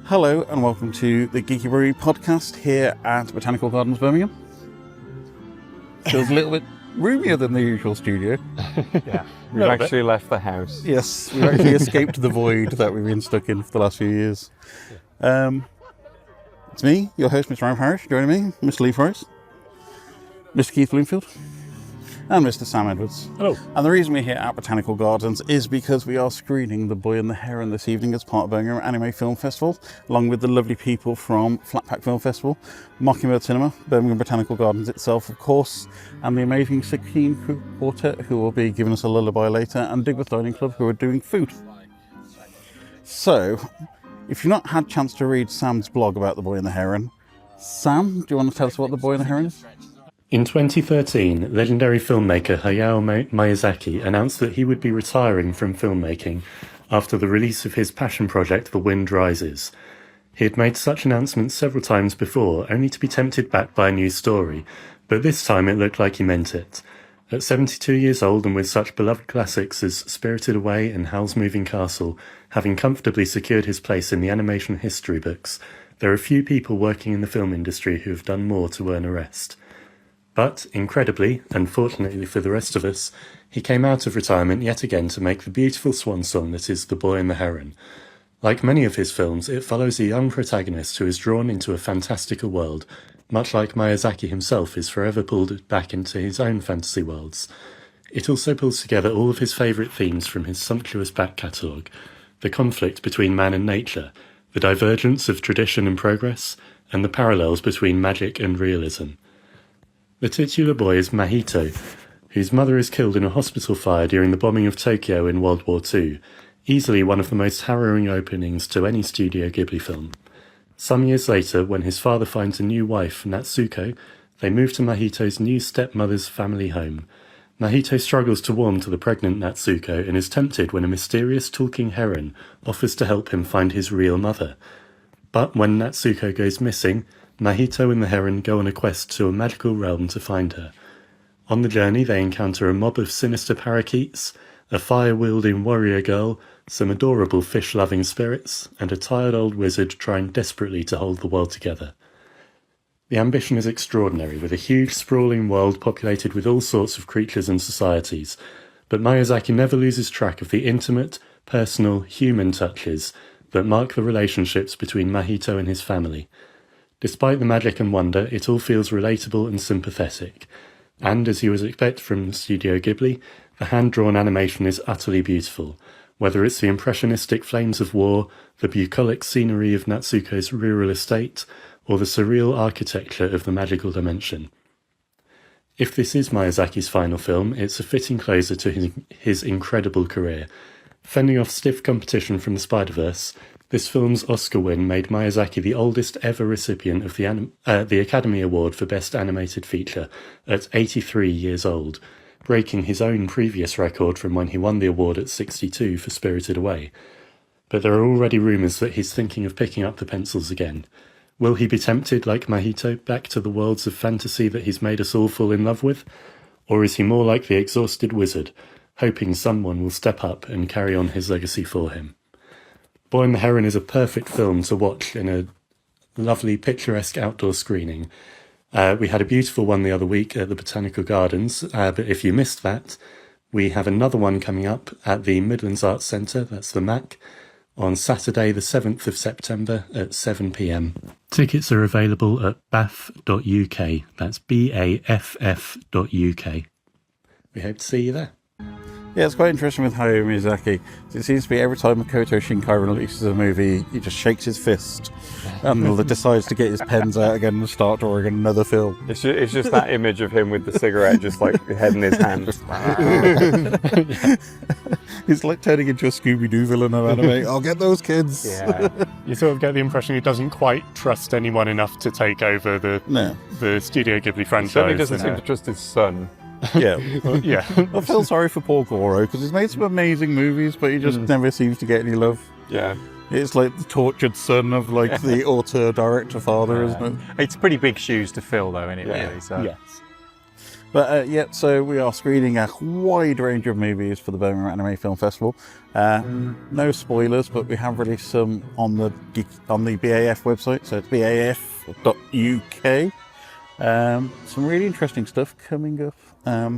Hello and welcome to the Geeky Brummie podcast here at Botanical Gardens, Birmingham. Feels a little bit roomier than the usual studio. Yeah, we've actually left the house. Yes, we've actually escaped the void that we've been stuck in for the last few years. It's me, your host, Mr. Parish, joining me, Mr. Leigh, Mr. Keith Bloomfield, and Mr. Sam Edwards. Hello. And the reason we're here at Botanical Gardens is because we are screening The Boy and The Heron this evening as part of Birmingham Anime Film Festival, along with the lovely people from Flatpack Film Festival, Mockingbird Cinema, Birmingham Botanical Gardens itself, of course, and the amazing 16 Quartet, who will be giving us a lullaby later, and Digworth Dining Club, who are doing food. So, if you've not had a chance to read Sam's blog about The Boy and The Heron, Sam, do you want to tell us what The Boy and The Heron is? In 2013, legendary filmmaker Hayao Miyazaki announced that he would be retiring from filmmaking after the release of his passion project The Wind Rises. He had made such announcements several times before, only to be tempted back by a new story, but this time it looked like he meant it. At 72 years old and with such beloved classics as Spirited Away and Howl's Moving Castle having comfortably secured his place in the animation history books, there are few people working in the film industry who have done more to earn a rest. But, incredibly, and fortunately for the rest of us, he came out of retirement yet again to make the beautiful swan song that is The Boy and the Heron. Like many of his films, it follows a young protagonist who is drawn into a fantastical world, much like Miyazaki himself is forever pulled back into his own fantasy worlds. It also pulls together all of his favourite themes from his sumptuous back catalogue: the conflict between man and nature, the divergence of tradition and progress, and the parallels between magic and realism. The titular boy is Mahito, whose mother is killed in a hospital fire during the bombing of Tokyo in World War II, easily one of the most harrowing openings to any Studio Ghibli film. Some years later, when his father finds a new wife, Natsuko, they move to Mahito's new stepmother's family home. Mahito struggles to warm to the pregnant Natsuko and is tempted when a mysterious talking heron offers to help him find his real mother. But when Natsuko goes missing, Mahito and the heron go on a quest to a magical realm to find her. On the journey they encounter a mob of sinister parakeets, a fire-wielding warrior girl, some adorable fish-loving spirits, and a tired old wizard trying desperately to hold the world together. The ambition is extraordinary, with a huge sprawling world populated with all sorts of creatures and societies, but Miyazaki never loses track of the intimate, personal, human touches that mark the relationships between Mahito and his family. Despite the magic and wonder, it all feels relatable and sympathetic. And, as you would expect from Studio Ghibli, the hand-drawn animation is utterly beautiful, whether it's the impressionistic flames of war, the bucolic scenery of Natsuko's rural estate, or the surreal architecture of the magical dimension. If this is Miyazaki's final film, it's a fitting closer to his incredible career. Fending off stiff competition from the Spider-Verse, this film's Oscar win made Miyazaki the oldest ever recipient of the Academy Award for Best Animated Feature at 83 years old, breaking his own previous record from when he won the award at 62 for Spirited Away. But there are already rumours that he's thinking of picking up the pencils again. Will he be tempted, like Mahito, back to the worlds of fantasy that he's made us all fall in love with? Or is he more like the exhausted wizard, hoping someone will step up and carry on his legacy for him? Boy and the Heron is a perfect film to watch in a lovely picturesque outdoor screening. We had a beautiful one the other week at the Botanical Gardens, but if you missed that, we have another one coming up at the Midlands Arts Centre, that's the MAC, on Saturday the 7th of September at 7 p.m. Tickets are available at baff.uk, that's BAFF.uk. We hope to see you there. Yeah, it's quite interesting with Hayao Miyazaki. It seems to be every time Makoto Shinkai releases a movie, he just shakes his fist and decides to get his pens out again and start drawing another film. It's just that image of him with the cigarette, just like head in his hand. He's like turning into a Scooby-Doo villain of anime. I'll get those kids. Yeah. You sort of get the impression he doesn't quite trust anyone enough to take over the Studio Ghibli franchise. He certainly doesn't seem to trust his son. Yeah. Yeah. I feel sorry for Paul Goro because he's made some amazing movies, but he just never seems to get any love. Yeah. It's like the tortured son of like the auteur director father, isn't it? It's pretty big shoes to fill, though, isn't it? Yeah. Really, so. Yes. But so we are screening a wide range of movies for the Birmingham Anime Film Festival. No spoilers, but we have released some on the BAF website, so it's baf.uk. Some really interesting stuff coming up.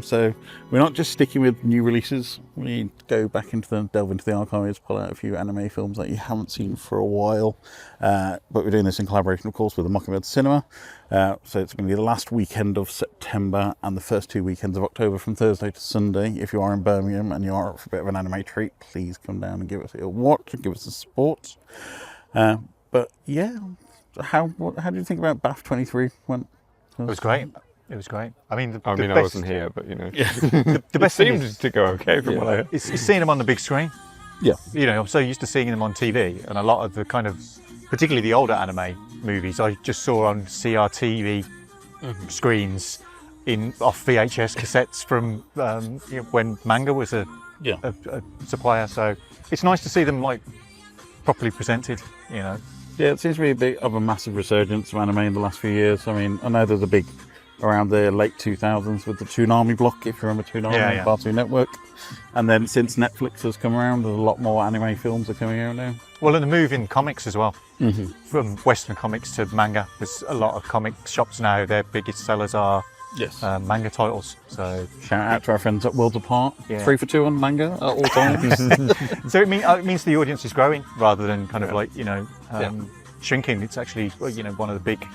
So we're not just sticking with new releases. We go back into delve into the archives, pull out a few anime films that you haven't seen for a while. But we're doing this in collaboration, of course, with the Mockingbird Cinema. So it's going to be the last weekend of September and the first 2 weekends of October from Thursday to Sunday. If you are in Birmingham and you are up for a bit of an anime treat, please come down and give us a watch and give us a support. But yeah, how do you think about BAF 23? It was great. It was great. I mean, I wasn't here, but you know, the best it thing seemed to go okay from what I heard. is seeing them on the big screen. Yeah. You know, I'm so used to seeing them on TV, and a lot of the kind of, particularly the older anime movies, I just saw on CRTV screens off VHS cassettes from when manga was a supplier. So it's nice to see them like properly presented. You know. Yeah, it seems to be a bit of a massive resurgence of anime in the last few years. I mean, I know there's a big around the late 2000s with the Toonami block, if you remember Toonami, Cartoon Network. And then since Netflix has come around, there's a lot more anime films are coming out now. Well, and the move in comics as well, from Western comics to manga. There's a lot of comic shops now. Their biggest sellers are manga titles. So shout out to our friends at Worlds Apart. Yeah. 3 for 2 on manga at all times. So it means the audience is growing rather than kind of like shrinking. It's actually one of the big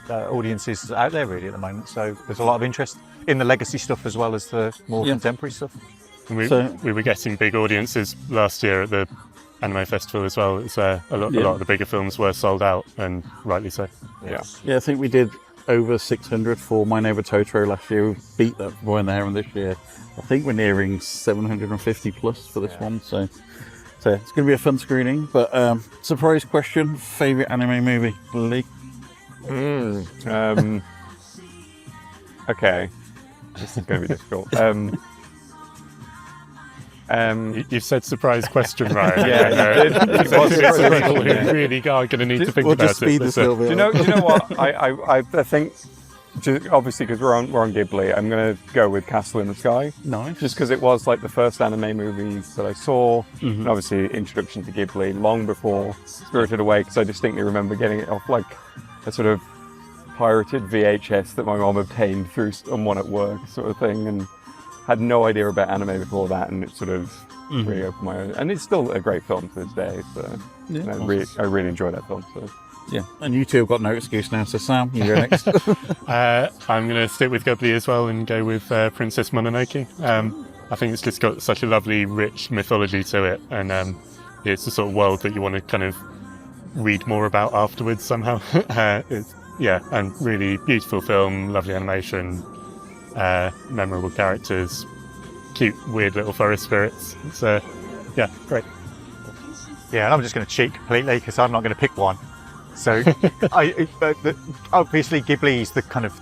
audiences out there really at the moment. So there's a lot of interest in the legacy stuff as well as the more contemporary stuff. We were getting big audiences last year at the Anime Festival as well. It's a lot of the bigger films were sold out, and rightly so. Yeah, I think we did over 600 for My Neighbor Totoro last year. We beat that for Boy and The Heron this year. I think we're nearing 750 plus for this one. So it's going to be a fun screening. But surprise question: favorite anime movie, Leigh? Okay, this is going to be difficult. You've said surprise question, Ryan. It was people who really are going to need to think We'll about just speed it. this a little bit. Do you know what? I think, obviously, because we're on Ghibli, I'm going to go with Castle in the Sky. Nice. Just because it was like the first anime movies that I saw, and obviously introduction to Ghibli long before Spirited Away, because I distinctly remember getting it off like a sort of pirated VHS that my mom obtained through someone at work, sort of thing, and had no idea about anime before that, and it sort of really opened my own. And it's still a great film to this day. So I really enjoy that film. So. Yeah, and you two have got no excuse now. So Sam, you go next. I'm going to stick with Ghibli as well and go with Princess Mononoke. I think it's just got such a lovely, rich mythology to it, and it's the sort of world that you want to kind of read more about afterwards somehow. And really beautiful film, lovely animation, memorable characters, cute, weird little forest spirits. So, great. Yeah, and I'm just going to cheat completely because I'm not going to pick one. So, obviously Ghibli is the kind of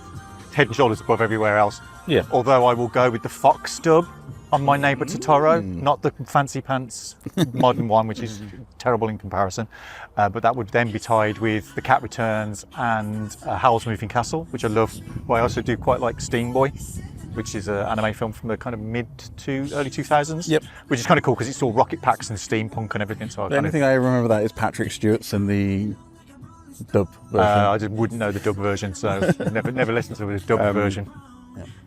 head and shoulders above everywhere else. Yeah. Although I will go with the Fox dub on My Neighbor Totoro, not the fancy pants modern one, which is terrible in comparison. But that would then be tied with The Cat Returns and Howl's Moving Castle, which I love. But I also do quite like Steam Boy, which is an anime film from the kind of mid to early 2000s. Yep. Which is kind of cool because it's all rocket packs and steampunk and everything. So the only thing I remember that is Patrick Stewart's in the dub version. I just wouldn't know the dub version, so never listened to the dub version.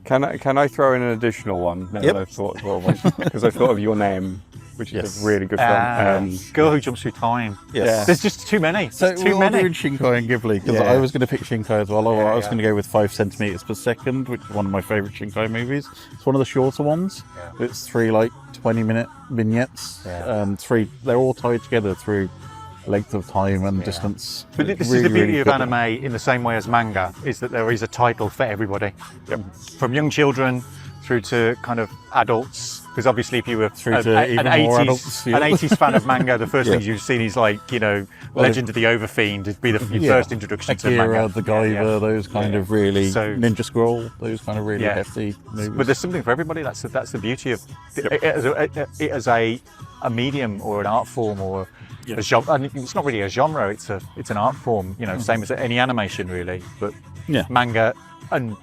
Can I throw in an additional one? Now I've thought of one, because I thought of Your Name, which is a really good film. Girl Who Jumps Through Time. Yes. Yeah. There's just too many. So too many. Doing Shinkai and Ghibli, because I was going to pick Shinkai as well. I was going to go with 5 centimeters per second, which is one of my favourite Shinkai movies. It's one of the shorter ones. Yeah. It's 3 20-minute vignettes. Yeah. They're all tied together through length of time and distance. But this is the beauty of anime in the same way as manga, is that there is a title for everybody. From young children through to kind of adults. Because obviously, if you were Through to even more adults, yeah. an 80s fan of manga, the first things you've seen is like, Legend of the Overfiend would be your first introduction to manga. The Guyver, those kind of really Ninja Scroll, those kind of really Yeah. hefty movies. But there's something for everybody. That's the beauty of it as a medium or an art form or a genre. And it's not really a genre. It's an art form. Same as any animation really. But manga and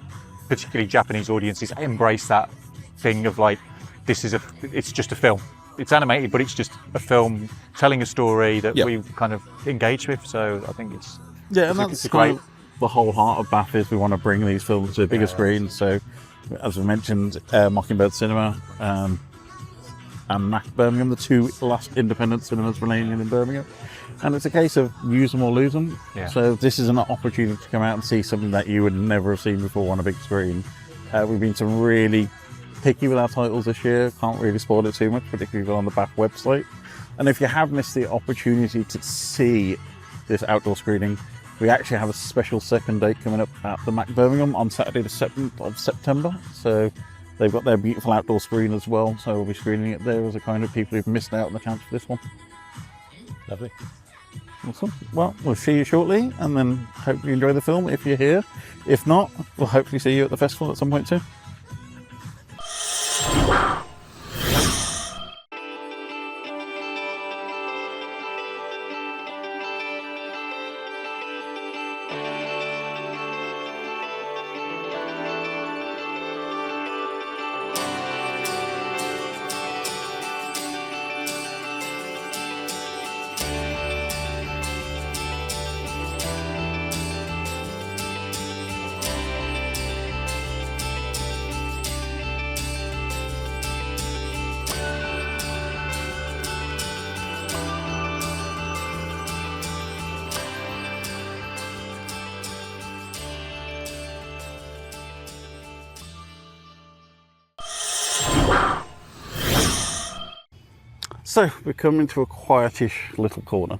particularly Japanese audiences embrace that thing of like, it's just a film. It's animated, but it's just a film telling a story that we kind of engage with. So I think it's and that's great. The whole heart of BAF is we want to bring these films to a bigger screen. So, as we mentioned, Mockingbird Cinema and MAC Birmingham, the two last independent cinemas remaining in Birmingham. And it's a case of use them or lose them. Yeah. So this is an opportunity to come out and see something that you would never have seen before on a big screen. We've been some really picky with our titles this year. Can't really spoil it too much, particularly on the BAF website. And if you have missed the opportunity to see this outdoor screening, we actually have a special second date coming up at the MAC Birmingham on Saturday the 7th of September. So they've got their beautiful outdoor screen as well. So we'll be screening it there as a kind of people who've missed out on the chance for this one. Lovely. Awesome. Well, we'll see you shortly and then hope you enjoy the film if you're here. If not, we'll hopefully see you at the festival at some point too. So we're coming to a quietish little corner.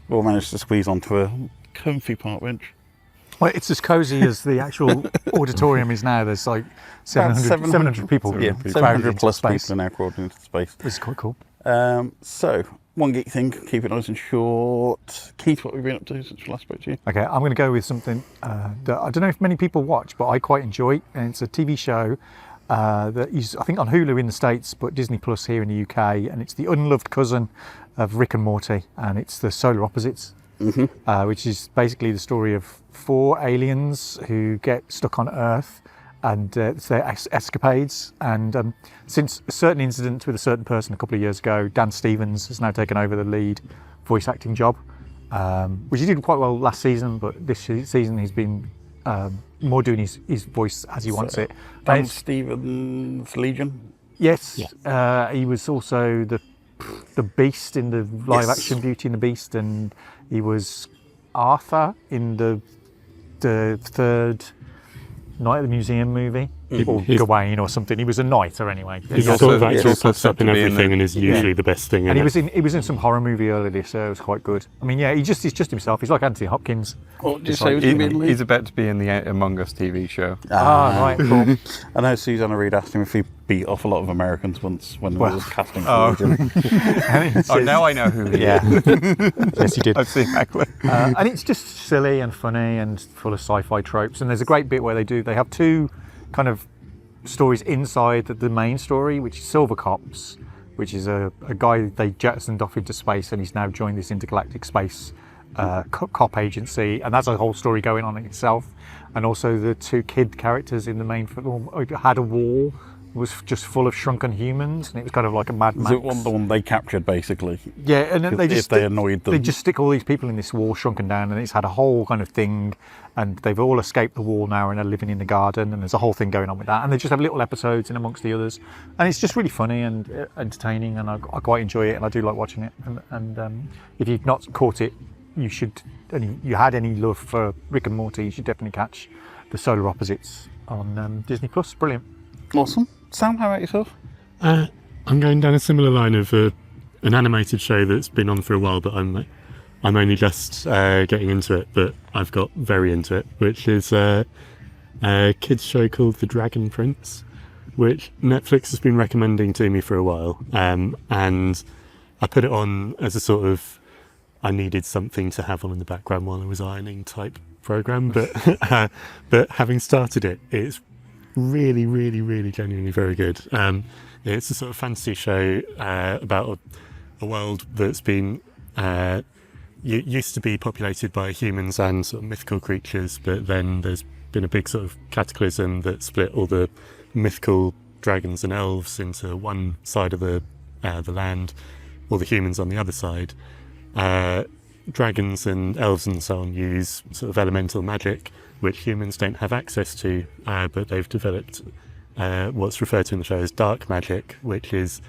We'll manage to squeeze onto a comfy park bench. Well, it's as cosy as the actual auditorium is now. There's like 700 people. 700 plus people are now crowded into space. This is quite cool. So, one geek thing, keep it nice and short. Keith, what have we been up to since we last spoke to you? Okay, I'm going to go with something that I don't know if many people watch, but I quite enjoy. And it's a TV show that is, I think, on Hulu in the States, but Disney Plus here in the UK. And it's the unloved cousin of Rick and Morty, and it's the Solar Opposites, which is basically the story of 4 aliens who get stuck on Earth, and it's their escapades. And since a certain incident with a certain person a couple of years ago, Dan Stevens has now taken over the lead voice acting job, which he did quite well last season, but this season he's been more doing his voice as he wants it. Dan Stevens Legion? Yes, he was also the Beast in the live action Beauty and the Beast, and he was Arthur in the third Night at the Museum movie, or Gawain or something. He was a knight, or anyway. He's sort of actor pops up in everything and is usually the best thing. And he was in some horror movie earlier this year. It was quite good. I mean, yeah, he's just himself. He's like Anthony Hopkins. What did you say? He's about to be in the Among Us TV show. Right, cool. I know Susanna Reid asked him if he beat off a lot of Americans once when there was casting for Legion. Now I know who he is. Yes, he did. I've seen that clip. And it's just silly and funny and full of sci-fi tropes. And there's a great bit where they have 2 kind of stories inside the main story, which is Silver Cops, which is a guy they jettisoned off into space, and he's now joined this intergalactic space cop agency, and that's a whole story going on in itself. And also the 2 kid characters in the main film had a wall was just full of shrunken humans, and it was kind of like a Mad Max. Is it the one they captured, basically? Yeah, and then they annoyed them. They just stick all these people in this wall, shrunken down, and it's had a whole kind of thing, and they've all escaped the wall now and are living in the garden, and there's a whole thing going on with that, and they just have little episodes in amongst the others, and it's just really funny and entertaining, and I quite enjoy it, and I do like watching it, and if you've not caught it, you should, and you had any love for Rick and Morty, you should definitely catch the Solar Opposites on Disney Plus. Brilliant. Awesome. Sam, how about yourself? I'm going down a similar line of an animated show that's been on for a while, but I'm only just getting into it, but I've got very into it, which is a kids show called The Dragon Prince, which Netflix has been recommending to me for a while, and I put it on as a sort of, I needed something to have on in the background while I was ironing type program, but having started it, it's really, really, really genuinely very good. It's a sort of fantasy show about a world that's been used to be populated by humans and sort of mythical creatures, but then there's been a big sort of cataclysm that split all the mythical dragons and elves into one side of the land, all the humans on the other side. Dragons and elves and so on use sort of elemental magic, which humans don't have access to, but they've developed what's referred to in the show as dark magic, which is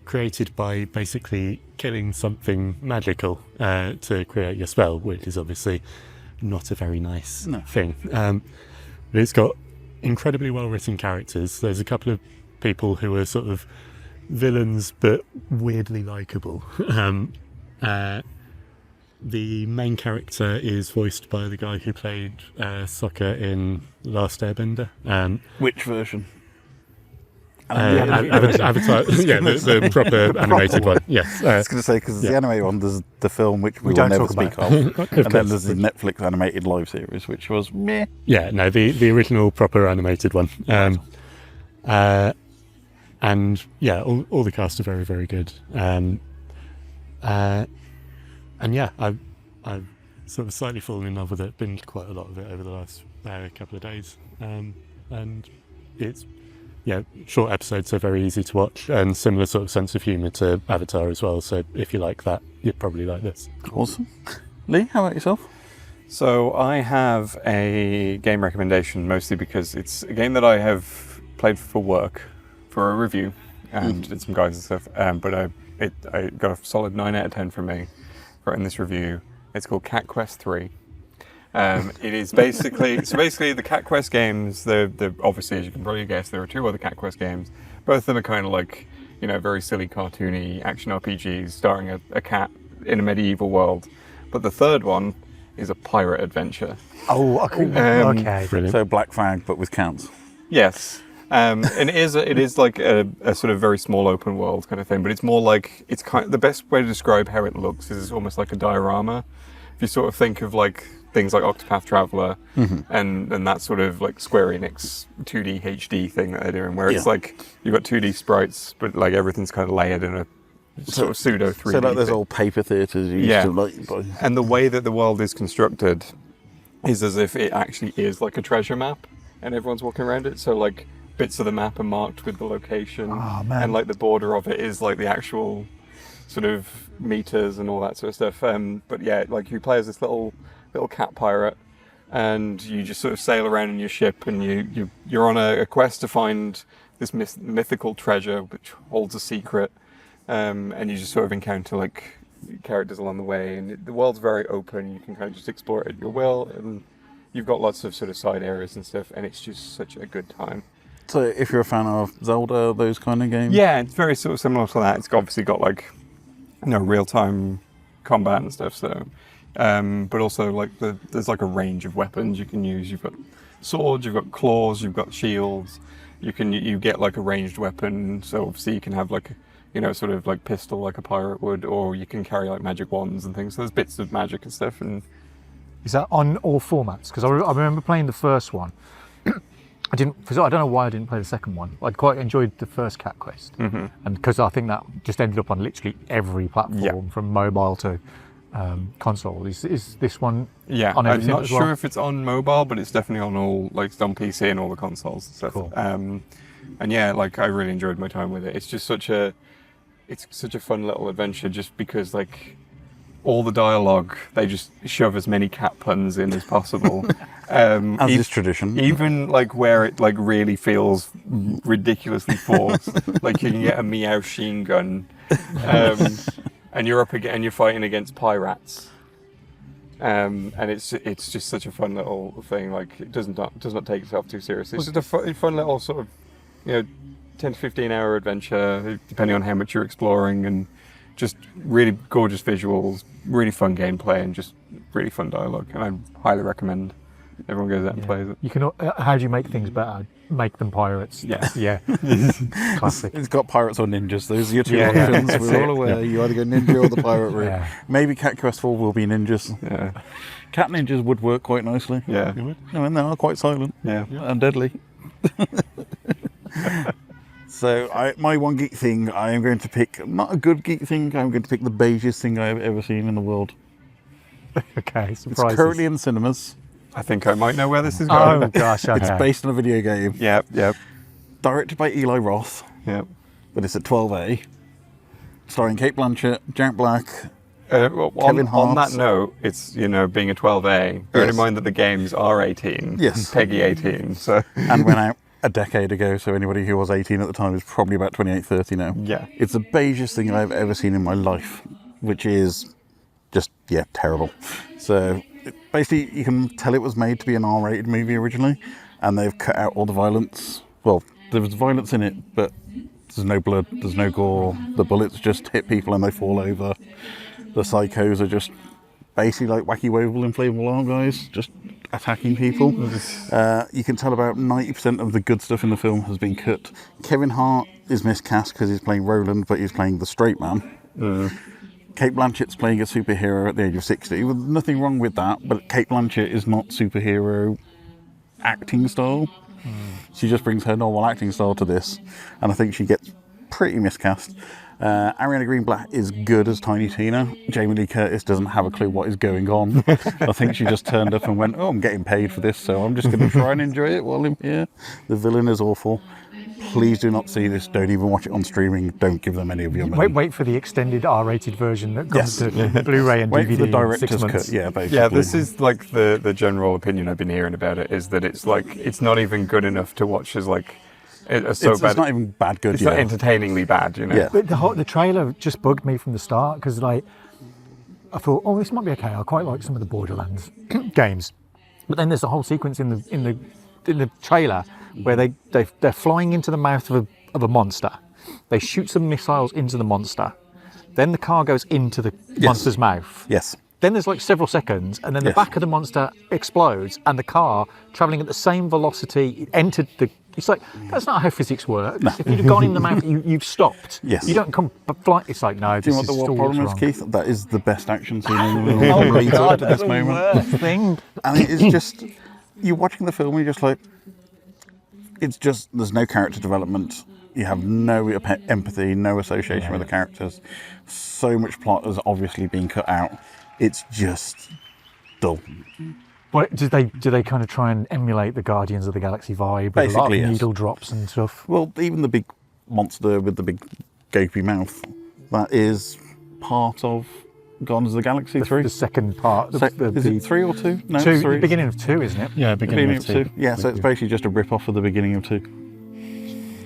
created by basically killing something magical to create your spell, which is obviously not a very nice thing. But it's got incredibly well written characters. There's a couple of people who are sort of villains but weirdly likeable. The main character is voiced by the guy who played Sokka in Last Airbender. Which version? Avatar, yeah, the proper animated one. Yes, I was going to say, because the animated one, there's the film which we will never speak of, and then there's the Netflix animated live series, which was meh. Yeah, no, the original proper animated one. And yeah, all the cast are very, very good. And yeah, I've sort of slightly fallen in love with it. Binged quite a lot of it over the last couple of days, and it's short episodes are very easy to watch, and similar sort of sense of humour to Avatar as well. So if you like that, you'd probably like this. Awesome. Leigh, how about yourself? So I have a game recommendation, mostly because it's a game that I have played for work, for a review, and did some guides and stuff. But I got a solid 9 out of 10 from me for in this review. It's called Cat Quest 3. It is basically the Cat Quest games. They're obviously, as you can probably guess, there are 2 other Cat Quest games. Both of them are kind of like, very silly, cartoony action RPGs starring a cat in a medieval world. But the third one is a pirate adventure. Oh, okay. Brilliant. So Black Flag, but with counts. Yes. And it is like a sort of very small open world kind of thing, but it's more like, it's kind of, the best way to describe how it looks is it's almost like a diorama. If you sort of think of like things like Octopath Traveler and that sort of like Square Enix 2D HD thing that they're doing, where it's like you've got 2D sprites, but like everything's kind of layered in a sort of pseudo 3D. So like there's old paper theatres you used to like. And the way that the world is constructed is as if it actually is like a treasure map, and everyone's walking around it. So like bits of the map are marked with the location, and like the border of it is like the actual sort of meters and all that sort of stuff. But yeah, like you play as this little cat pirate, and you just sort of sail around in your ship, and you're on a quest to find this mythical treasure which holds a secret, and you just sort of encounter like characters along the way, and the world's very open. You can kind of just explore it at your will, and you've got lots of sort of side areas and stuff, and it's just such a good time. So if you're a fan of Zelda, those kind of games? Yeah, it's very sort of similar to that. It's obviously got like, real-time combat and stuff, so... but also like there's like a range of weapons you can use. You've got swords, you've got claws, you've got shields. You get like a ranged weapon, so obviously you can have like, sort of like pistol like a pirate would, or you can carry like magic wands and things. So there's bits of magic and stuff. And is that on all formats? Because I remember playing the first one. I don't know why I didn't play the second one. I quite enjoyed the first Cat Quest, and because I think that just ended up on literally every platform, from mobile to console. Is this one on everything? I'm not sure if it's on mobile, but it's definitely on all, like it's on PC and all the consoles and stuff. Cool. And yeah, like I really enjoyed my time with it. It's just such a fun little adventure, just because like all the dialogue, they just shove as many cat puns in as possible. As is tradition. Even like where it like really feels ridiculously forced. Like you can get a meow machine gun, and you're up again, and you're fighting against pirates. And it's just such a fun little thing. Like it does not take itself too seriously. It's just a fun little sort of 10 to 15 hour adventure, depending on how much you're exploring, and just really gorgeous visuals, really fun gameplay, and just really fun dialogue. And I highly recommend everyone goes out and plays it. You can. How do you make things better? make them pirates. Yes. Yeah. Classic. It's got pirates or ninjas. Those are your two Yeah, options. that's We're all it. aware. You either go ninja or the pirate route. Yeah. Maybe Cat Quest 4 will be ninjas. Yeah. Cat ninjas would work quite nicely. Yeah. I mean, they are quite silent. Yeah. And deadly. So, my one geek thing, I am going to pick, not a good geek thing, I'm going to pick the beigest thing I have ever seen in the world. Okay, It's surprises. currently in cinemas. I think I might know where this is going. Oh gosh, okay. It's based on a video game. Yep. Directed by Eli Roth, Yep. but it's at 12A. Starring Kate Blanchett, Jack Black. Well, Kevin on Hart. that note, it's, being a 12A, bearing Yes. in mind that the games are 18. Yes. Peggy 18, so... And went out a decade ago, so anybody who was 18 at the time is probably about 28, 30 now. Yeah. It's the beigest thing I've ever seen in my life, which is just, terrible. So, basically, you can tell it was made to be an R-rated movie originally, and they've cut out all the violence. Well, there was violence in it, but there's no blood, there's no gore. The bullets just hit people and they fall over. The psychos are just basically like wacky, wavable, inflatable arm guys, just attacking people. You can tell about 90% of the good stuff in the film has been cut. Kevin Hart is miscast because he's playing Roland, but he's playing the straight man. Kate Blanchett's playing a superhero at the age of 60. With nothing wrong with that, but Kate Blanchett is not superhero acting style. She just brings her normal acting style to this, and I think she gets pretty miscast. Ariana Greenblatt is good as Tiny Tina. Jamie Lee Curtis doesn't have a clue what is going on. I think she just turned up and went, I'm getting paid for this, so I'm just going to try and enjoy it while I'm here. The villain is awful. Please do not see this. Don't even watch it on streaming. Don't give them any of your money. Wait for the extended R-rated version that comes to Blu-ray and Wait DVD for the in 6 director's months. cut. Yeah, basically. Yeah, this is like the general opinion I've been hearing about it, is that it's like, it's not even good enough to watch as like, it's so bad. It's not even bad good. It's not entertainingly bad, Yeah. But the trailer just bugged me from the start because, I thought, this might be okay. I quite like some of the Borderlands games, but then there's a whole sequence in the trailer where they're flying into the mouth of a monster. They shoot some missiles into the monster. Then the car goes into the monster's mouth. Yes. Then there's like several seconds, and then the back of the monster explodes, and the car, travelling at the same velocity, entered the. It's like, that's not how physics works. No. If you'd have gone in the mouth, you've stopped. Yes. You don't come fly. It's like, no, Do you know this what the is what still problem is, wrong. Keith? That is the best action scene in the Oh world. my Leads God, up to this that's the moment. worst thing. And it is just, you're watching the film and you're just like, it's just, there's no character development. You have no empathy, no association with the characters. So much plot has obviously been cut out. It's just dull. What, do they kind of try and emulate the Guardians of the Galaxy vibe with a lot Basically, of yes. needle drops and stuff? Well, even the big monster with the big gapy mouth, that is part of Guardians of the Galaxy 3. The second part. Is it 3 or 2? No, two, 3. the beginning of 2, isn't it? Yeah, beginning of 2. Yeah, so it's basically just a rip-off of the beginning of 2.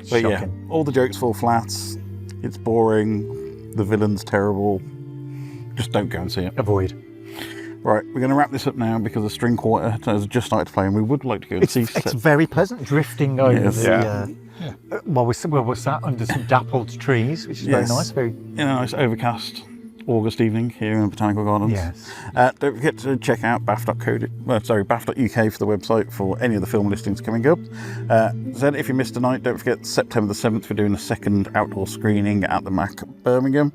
But yeah, Shocking. all the jokes fall flat. It's boring. The villain's terrible. Just don't go and see it. Avoid. Right, we're going to wrap this up now because the string quarter has just started to play and we would like to go and see It's very pleasant drifting over Yes. while we're sat under some dappled trees, which is very Yes. nice. Very in a nice overcast August evening here in the Botanical Gardens. Yes. Don't forget to check out baff.uk for the website for any of the film listings coming up. Then, if you missed tonight, don't forget September the 7th, we're doing a second outdoor screening at the Mac Birmingham.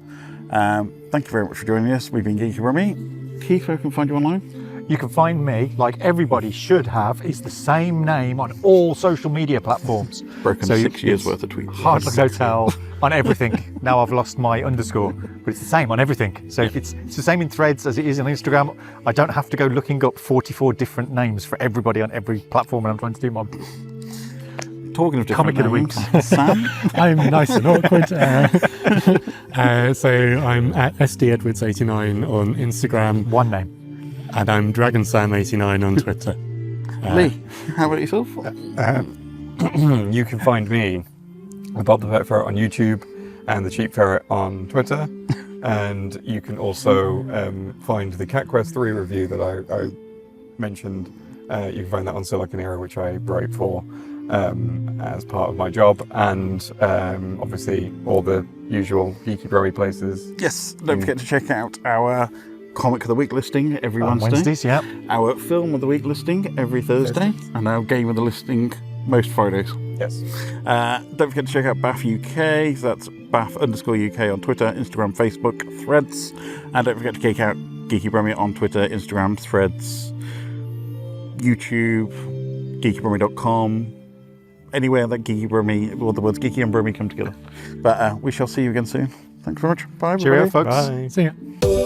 Thank you very much for joining us. We've been Geeky Brummie. Keith, where can we find you online? You can find me, like everybody should have, it's the same name on all social media platforms. Broken 6 years worth of tweets. Hard Luck Hotel on everything. Now I've lost my underscore, but it's the same on everything. So it's the same in Threads as it is on Instagram. I don't have to go looking up 44 different names for everybody on every platform when I'm trying to do my Talking of different Comic of the names, week. Sam. I'm nice and awkward. So I'm at SDEdwards89 on Instagram, one name. and I'm DragonSam89 on Twitter. Lee, how about yourself? You can find me, BobThePetFerret on YouTube, and the Cheap Ferret on Twitter. And you can also find the Cat Quest 3 review that I mentioned. You can find that on Silicon Era, which I write for as part of my job, and obviously all the usual Geeky Brummie places. Yes, don't forget to check out our Comic of the Week listing every On Wednesday. Wednesdays, yeah. Our Film of the Week listing every Thursday. And our Game of the Listing most Fridays. Yes. Don't forget to check out BAF UK. So that's BAF_UK on Twitter, Instagram, Facebook, Threads. And don't forget to check out Geeky Brummie on Twitter, Instagram, Threads, YouTube, geekybrummie.com. Anywhere that Geeky Brummie, or the words Geeky and Brummie come together. But we shall see you again soon. Thanks very much. Bye, everybody. Cheerio, folks. Bye. See ya.